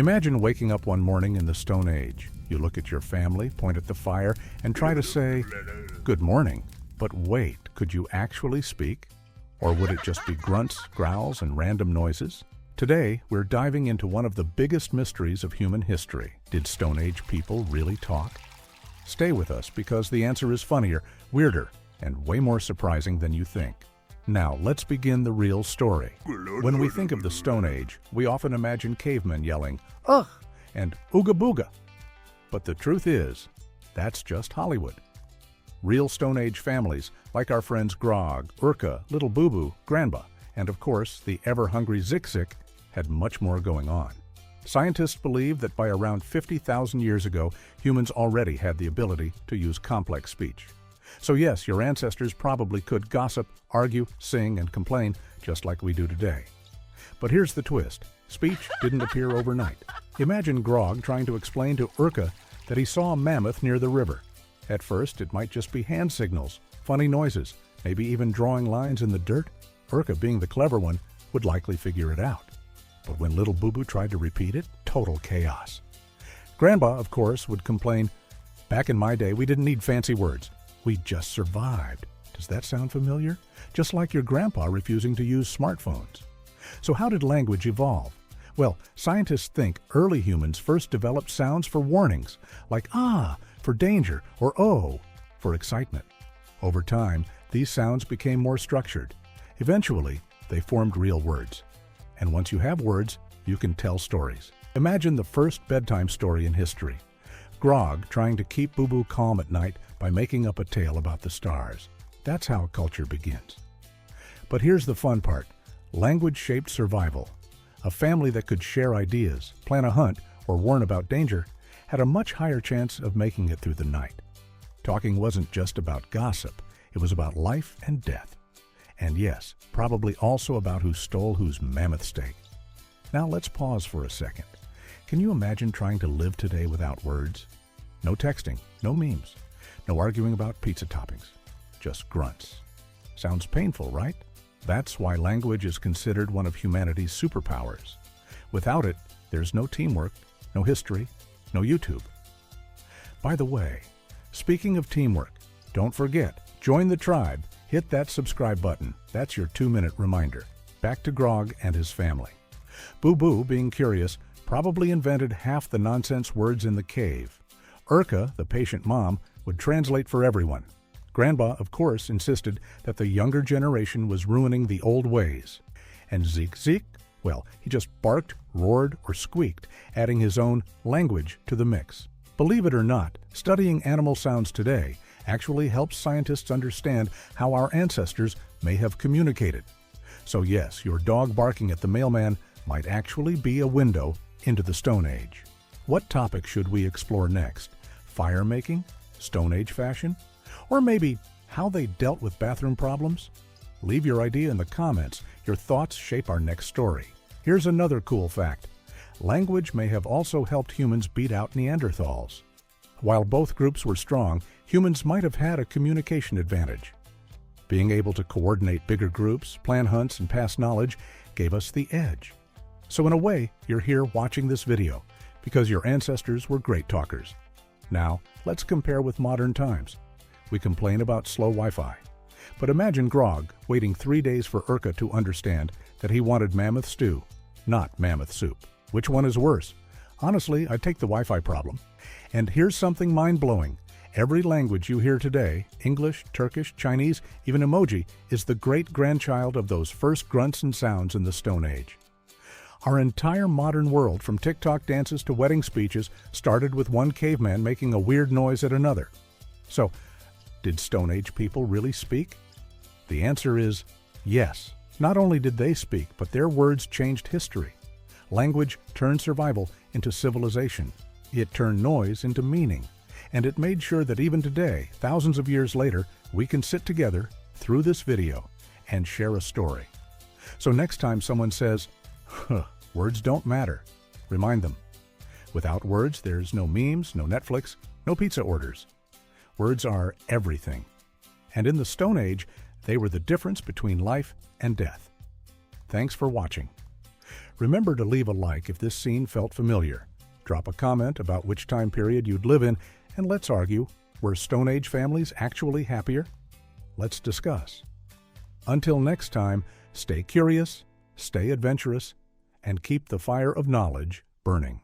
Imagine waking up one morning in the Stone Age. You look at your family, point at the fire, and try to say, "Good morning." But wait, could you actually speak? Or would it just be grunts, growls, and random noises? Today, we're diving into one of the biggest mysteries of human history. Did Stone Age people really talk? Stay with us because the answer is funnier, weirder, and way more surprising than you think. Now, let's begin the real story. When we think of the Stone Age, we often imagine cavemen yelling, "Ugh!" and "Ooga booga." But the truth is, that's just Hollywood. Real Stone Age families, like our friends Grog, Urka, little Bubu, Granba, and of course the ever-hungry Zik-Zik, had much more going on. Scientists believe that by around 50,000 years ago, humans already had the ability to use complex speech. So yes, your ancestors probably could gossip, argue, sing, and complain just like we do today. But here's the twist. Speech didn't appear overnight. Imagine Grog trying to explain to Urka that he saw a mammoth near the river. At first, it might just be hand signals, funny noises, maybe even drawing lines in the dirt. Urka, being the clever one, would likely figure it out. But when little Bubu tried to repeat it, total chaos. Granba, of course, would complain, "Back in my day, we didn't need fancy words. We just survived." Does that sound familiar? Just like your grandpa refusing to use smartphones. So how did language evolve? Well, scientists think early humans first developed sounds for warnings, like "ah" for danger or "oh" for excitement. Over time, these sounds became more structured. Eventually, they formed real words. And once you have words, you can tell stories. Imagine the first bedtime story in history. Grog trying to keep Bubu calm at night by making up a tale about the stars. That's how culture begins. But here's the fun part. Language shaped survival. A family that could share ideas, plan a hunt, or warn about danger had a much higher chance of making it through the night. Talking wasn't just about gossip. It was about life and death. And yes, probably also about who stole whose mammoth steak. Now let's pause for a second. Can you imagine trying to live today without words? No texting, no memes, no arguing about pizza toppings, just grunts. Sounds painful, right? That's why language is considered one of humanity's superpowers. Without it, there's no teamwork, no history, no YouTube. By the way, speaking of teamwork, don't forget, join the tribe. Hit that subscribe button. That's your 2-minute reminder. Back to Grog and his family. Bubu, being curious, probably invented half the nonsense words in the cave. Urka, the patient mom, would translate for everyone. Granba, of course, insisted that the younger generation was ruining the old ways. And Zik-Zik, well, he just barked, roared, or squeaked, adding his own language to the mix. Believe it or not, studying animal sounds today actually helps scientists understand how our ancestors may have communicated. So yes, your dog barking at the mailman might actually be a window into the Stone Age. What topic should we explore next? Fire making? Stone Age fashion? Or maybe how they dealt with bathroom problems? Leave your idea in the comments. Your thoughts shape our next story. Here's another cool fact. Language may have also helped humans beat out Neanderthals. While both groups were strong, humans might have had a communication advantage. Being able to coordinate bigger groups, plan hunts, and pass knowledge gave us the edge. So in a way, you're here watching this video because your ancestors were great talkers. Now, let's compare with modern times. We complain about slow Wi-Fi. But imagine Grog waiting 3 days for Urka to understand that he wanted mammoth stew, not mammoth soup. Which one is worse? Honestly, I'd take the Wi-Fi problem. And here's something mind-blowing. Every language you hear today, English, Turkish, Chinese, even emoji, is the great-grandchild of those first grunts and sounds in the Stone Age. Our entire modern world, from TikTok dances to wedding speeches, started with one caveman making a weird noise at another. So, did Stone Age people really speak? The answer is yes. Not only did they speak, but their words changed history. Language turned survival into civilization. It turned noise into meaning. And it made sure that even today, thousands of years later, we can sit together through this video and share a story. So next time someone says, words don't matter, remind them. Without words, there's no memes, no Netflix, no pizza orders. Words are everything. And in the Stone Age, they were the difference between life and death. Thanks for watching. Remember to leave a like if this scene felt familiar. Drop a comment about which time period you'd live in, and let's argue, were Stone Age families actually happier? Let's discuss. Until next time, stay curious, stay adventurous, and keep the fire of knowledge burning.